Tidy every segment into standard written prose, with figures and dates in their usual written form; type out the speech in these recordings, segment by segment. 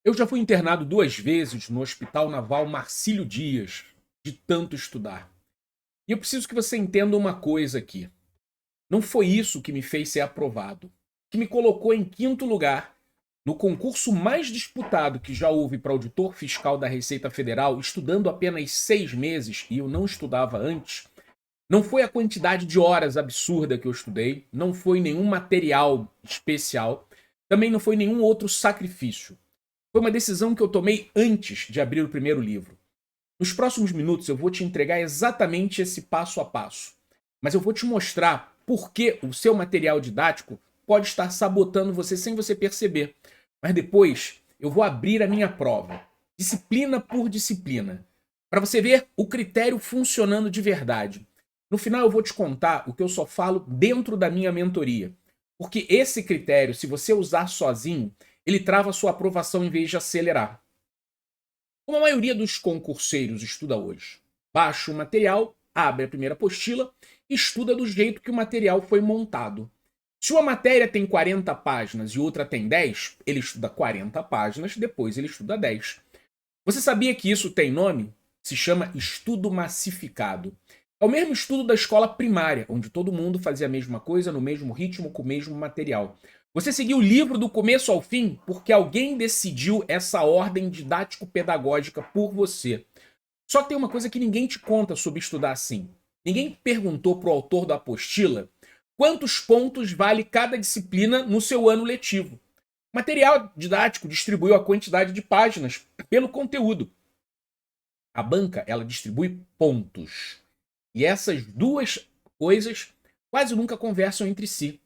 Eu já fui internado 2 vezes no Hospital Naval Marcílio Dias, de tanto estudar. E eu preciso que você entenda uma coisa aqui. Não foi isso que me fez ser aprovado, que me colocou em 5º lugar no concurso mais disputado que já houve para auditor fiscal da Receita Federal, estudando apenas 6 meses, e eu não estudava antes. Não foi a quantidade de horas absurda que eu estudei, não foi nenhum material especial, também não foi nenhum outro sacrifício. Foi uma decisão que eu tomei antes de abrir o primeiro livro. Nos próximos minutos eu vou te entregar exatamente esse passo a passo, mas eu vou te mostrar por que o seu material didático pode estar sabotando você sem você perceber. Mas depois eu vou abrir a minha prova, disciplina por disciplina, para você ver o critério funcionando de verdade. No final eu vou te contar o que eu só falo dentro da minha mentoria, porque esse critério, se você usar sozinho, ele trava a sua aprovação em vez de acelerar. Como a maioria dos concurseiros estuda hoje, baixa o material, abre a primeira apostila e estuda do jeito que o material foi montado. Se uma matéria tem 40 páginas e outra tem 10, ele estuda 40 páginas, depois ele estuda 10. Você sabia que isso tem nome? Se chama estudo massificado. É o mesmo estudo da escola primária, onde todo mundo fazia a mesma coisa, no mesmo ritmo, com o mesmo material. Você seguiu o livro do começo ao fim porque alguém decidiu essa ordem didático-pedagógica por você. Só tem uma coisa que ninguém te conta sobre estudar assim. Ninguém perguntou para o autor da apostila quantos pontos vale cada disciplina no seu ano letivo. O material didático distribuiu a quantidade de páginas pelo conteúdo. A banca, ela distribui pontos. E essas duas coisas quase nunca conversam entre si.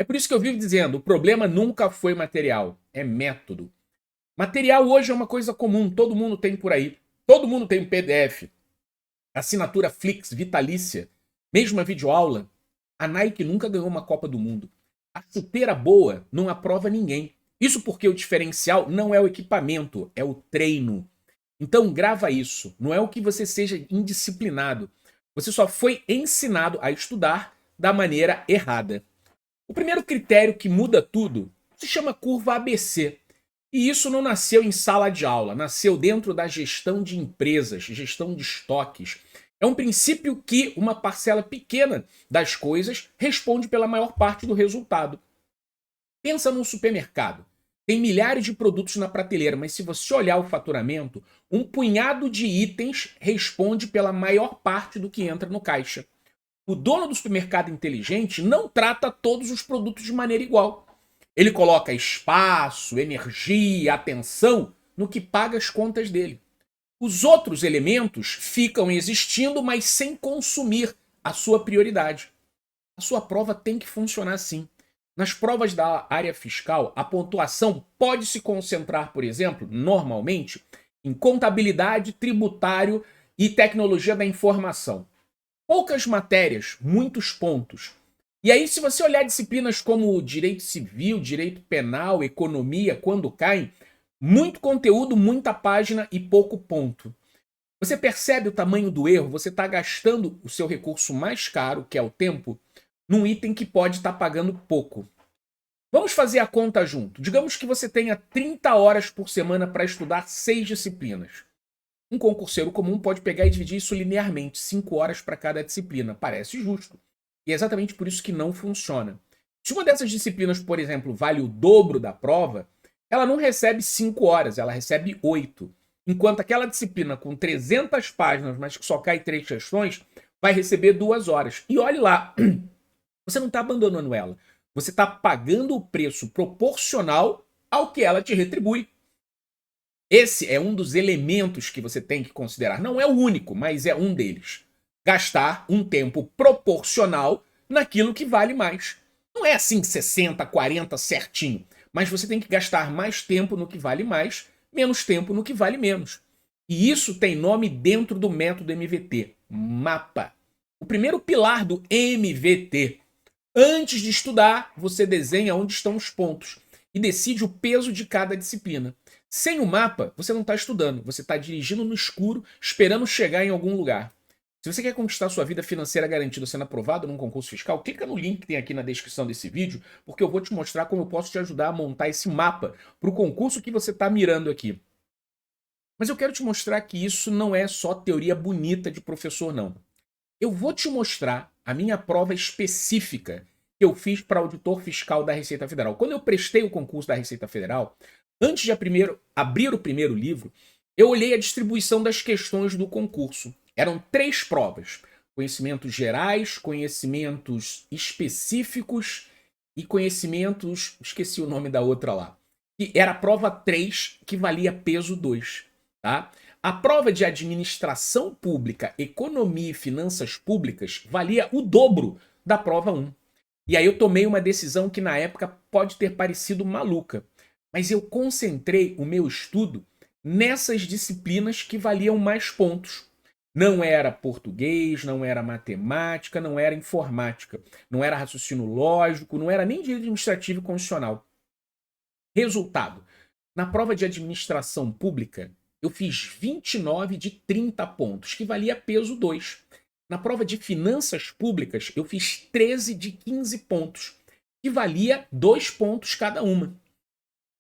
É por isso que eu vivo dizendo, o problema nunca foi material, é método. Material hoje é uma coisa comum, todo mundo tem por aí. Todo mundo tem um PDF, assinatura Flix, vitalícia, mesmo a videoaula. A Nike nunca ganhou uma Copa do Mundo. A chuteira boa não aprova ninguém. Isso porque o diferencial não é o equipamento, é o treino. Então grava isso, não é o que você seja indisciplinado. Você só foi ensinado a estudar da maneira errada. O primeiro critério que muda tudo se chama curva ABC. E isso não nasceu em sala de aula, nasceu dentro da gestão de empresas, gestão de estoques. É um princípio que uma parcela pequena das coisas responde pela maior parte do resultado. Pensa num supermercado. Tem milhares de produtos na prateleira, mas se você olhar o faturamento, um punhado de itens responde pela maior parte do que entra no caixa. O dono do supermercado inteligente não trata todos os produtos de maneira igual. Ele coloca espaço, energia, atenção no que paga as contas dele. Os outros elementos ficam existindo, mas sem consumir a sua prioridade. A sua prova tem que funcionar assim. Nas provas da área fiscal, a pontuação pode se concentrar, por exemplo, normalmente, em contabilidade, tributário e tecnologia da informação. Poucas matérias, muitos pontos. E aí, se você olhar disciplinas como direito civil, direito penal, economia, quando caem, muito conteúdo, muita página e pouco ponto. Você percebe o tamanho do erro? Você está gastando o seu recurso mais caro, que é o tempo, num item que pode estar pagando pouco. Vamos fazer a conta junto. Digamos que você tenha 30 horas por semana para estudar 6 disciplinas. Um concurseiro comum pode pegar e dividir isso linearmente, 5 horas para cada disciplina. Parece justo. E é exatamente por isso que não funciona. Se uma dessas disciplinas, por exemplo, vale o dobro da prova, ela não recebe 5 horas, ela recebe 8. Enquanto aquela disciplina com 300 páginas, mas que só cai 3 questões, vai receber 2 horas. E olhe lá, você não está abandonando ela. Você está pagando o preço proporcional ao que ela te retribui. Esse é um dos elementos que você tem que considerar. Não é o único, mas é um deles. Gastar um tempo proporcional naquilo que vale mais. Não é assim 60, 40 certinho, mas você tem que gastar mais tempo no que vale mais, menos tempo no que vale menos. E isso tem nome dentro do método MVT, mapa. O primeiro pilar do MVT. Antes de estudar, você desenha onde estão os pontos e decide o peso de cada disciplina. Sem o mapa, você não está estudando, você está dirigindo no escuro, esperando chegar em algum lugar. Se você quer conquistar sua vida financeira garantida sendo aprovado num concurso fiscal, clica no link que tem aqui na descrição desse vídeo, porque eu vou te mostrar como eu posso te ajudar a montar esse mapa para o concurso que você está mirando aqui. Mas eu quero te mostrar que isso não é só teoria bonita de professor, não. Eu vou te mostrar a minha prova específica que eu fiz para auditor fiscal da Receita Federal. Quando eu prestei o concurso da Receita Federal, antes de abrir o primeiro livro, eu olhei a distribuição das questões do concurso. Eram 3 provas: conhecimentos gerais, conhecimentos específicos e conhecimentos... esqueci o nome da outra lá. E era a prova 3, que valia peso 2. Tá? A prova de administração pública, economia e finanças públicas valia o dobro da prova 1. E aí eu tomei uma decisão que na época pode ter parecido maluca, mas eu concentrei o meu estudo nessas disciplinas que valiam mais pontos. Não era português, não era matemática, não era informática, não era raciocínio lógico, não era nem direito administrativo e constitucional. Resultado: na prova de administração pública, eu fiz 29 de 30 pontos, que valia peso 2. Na prova de finanças públicas, eu fiz 13 de 15 pontos, que valia 2 pontos cada uma.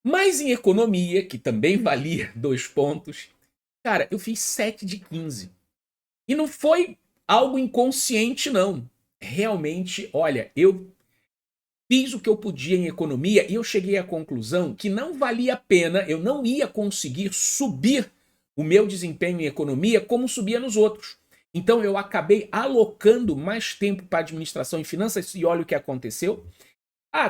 Mas em economia, que também valia 2 pontos, cara, eu fiz 7 de 15. E não foi algo inconsciente, não. Realmente, olha, eu fiz o que eu podia em economia e eu cheguei à conclusão que não valia a pena, eu não ia conseguir subir o meu desempenho em economia como subia nos outros. Então eu acabei alocando mais tempo para administração e finanças e olha o que aconteceu.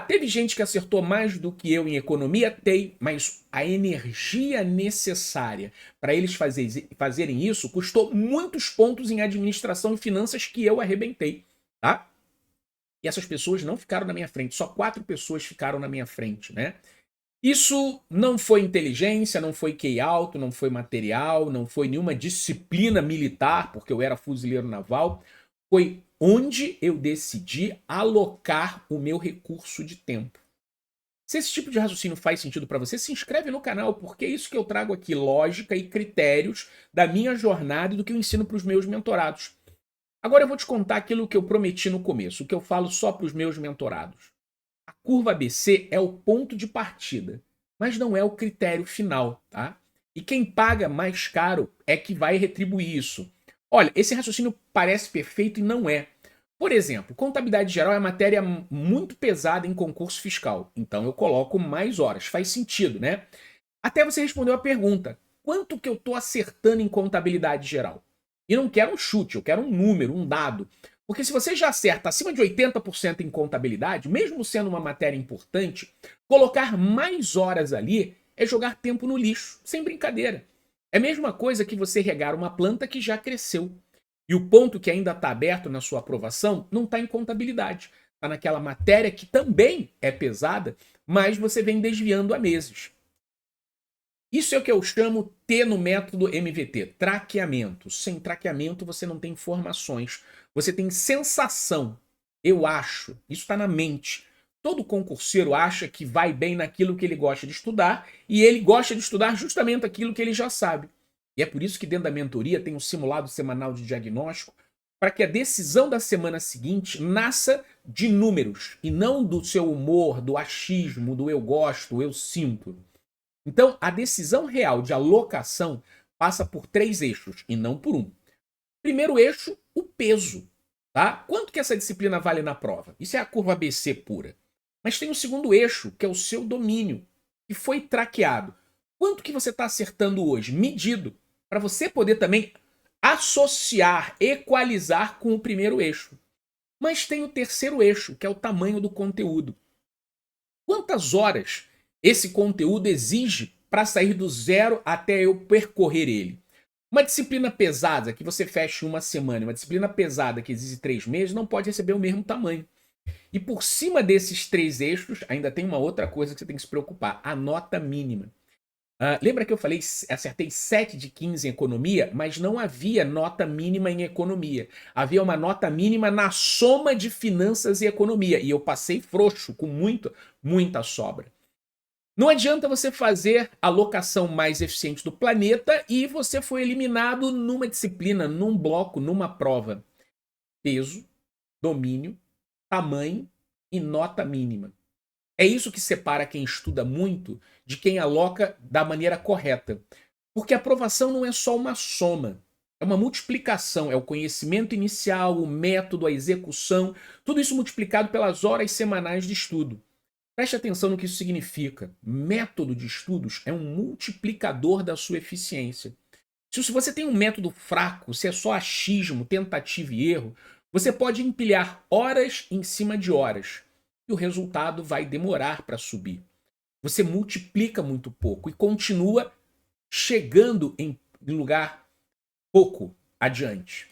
Teve gente que acertou mais do que eu em economia? Tem, mas a energia necessária para eles fazerem isso custou muitos pontos em administração e finanças que eu arrebentei, tá? E essas pessoas não ficaram na minha frente, só 4 pessoas ficaram na minha frente, né? Isso não foi inteligência, não foi QI alto, não foi material, não foi nenhuma disciplina militar, porque eu era fuzileiro naval. Foi onde eu decidi alocar o meu recurso de tempo. Se esse tipo de raciocínio faz sentido para você, se inscreve no canal, porque é isso que eu trago aqui, lógica e critérios da minha jornada e do que eu ensino para os meus mentorados. Agora eu vou te contar aquilo que eu prometi no começo, o que eu falo só para os meus mentorados. A curva ABC é o ponto de partida, mas não é o critério final, tá? E quem paga mais caro é que vai retribuir isso. Olha, esse raciocínio parece perfeito e não é. Por exemplo, contabilidade geral é matéria muito pesada em concurso fiscal, então eu coloco mais horas, faz sentido, né? Até você respondeu a pergunta: quanto que eu estou acertando em contabilidade geral? E não quero um chute, eu quero um número, um dado. Porque se você já acerta acima de 80% em contabilidade, mesmo sendo uma matéria importante, colocar mais horas ali é jogar tempo no lixo, sem brincadeira. É a mesma coisa que você regar uma planta que já cresceu. E o ponto que ainda está aberto na sua aprovação não está em contabilidade. Está naquela matéria que também é pesada, mas você vem desviando há meses. Isso é o que eu chamo T no método MVT, traqueamento. Sem traqueamento você não tem informações, você tem sensação. Eu acho, isso está na mente. Todo concurseiro acha que vai bem naquilo que ele gosta de estudar e ele gosta de estudar justamente aquilo que ele já sabe. E é por isso que dentro da mentoria tem um simulado semanal de diagnóstico para que a decisão da semana seguinte nasça de números e não do seu humor, do achismo, do eu gosto, eu sinto. Então, a decisão real de alocação passa por 3 eixos e não por um. Primeiro eixo, o peso. Tá? Quanto que essa disciplina vale na prova? Isso é a curva ABC pura. Mas tem o segundo eixo, que é o seu domínio, que foi traqueado. Quanto que você está acertando hoje? Medido. Para você poder também associar, equalizar com o primeiro eixo. Mas tem o terceiro eixo, que é o tamanho do conteúdo. Quantas horas esse conteúdo exige para sair do zero até eu percorrer ele? Uma disciplina pesada que você fecha em uma semana, uma disciplina pesada que exige 3 meses, não pode receber o mesmo tamanho. E por cima desses 3 eixos, ainda tem uma outra coisa que você tem que se preocupar: a nota mínima. Lembra que eu falei, acertei 7 de 15 em economia, mas não havia nota mínima em economia. Havia uma nota mínima na soma de finanças e economia. E eu passei frouxo, com muita sobra. Não adianta você fazer a locação mais eficiente do planeta e você foi eliminado numa disciplina, num bloco, numa prova. Peso, domínio, tamanho e nota mínima. É isso que separa quem estuda muito de quem aloca da maneira correta. Porque a aprovação não é só uma soma, é uma multiplicação, é o conhecimento inicial, o método, a execução, tudo isso multiplicado pelas horas semanais de estudo. Preste atenção no que isso significa. Método de estudos é um multiplicador da sua eficiência. Se você tem um método fraco, se é só achismo, tentativa e erro, você pode empilhar horas em cima de horas e o resultado vai demorar para subir. Você multiplica muito pouco e continua chegando em lugar pouco adiante.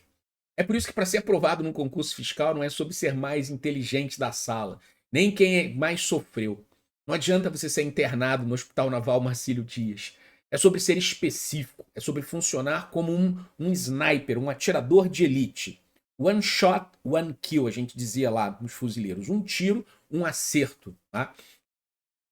É por isso que para ser aprovado num concurso fiscal não é sobre ser mais inteligente da sala, nem quem mais sofreu. Não adianta você ser internado no Hospital Naval Marcílio Dias. É sobre ser específico, é sobre funcionar como um sniper, um atirador de elite. One shot, one kill, a gente dizia lá nos fuzileiros. Um tiro, um acerto. Tá?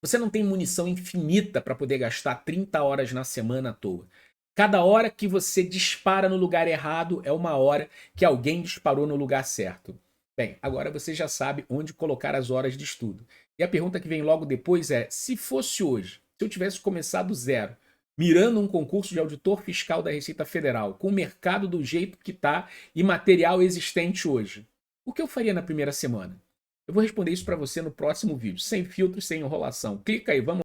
Você não tem munição infinita para poder gastar 30 horas na semana à toa. Cada hora que você dispara no lugar errado é uma hora que alguém disparou no lugar certo. Bem, agora você já sabe onde colocar as horas de estudo. E a pergunta que vem logo depois é: se fosse hoje, se eu tivesse começado zero, mirando um concurso de auditor fiscal da Receita Federal, com o mercado do jeito que está e material existente hoje, o que eu faria na primeira semana? Eu vou responder isso para você no próximo vídeo, sem filtros, sem enrolação. Clica aí, vamos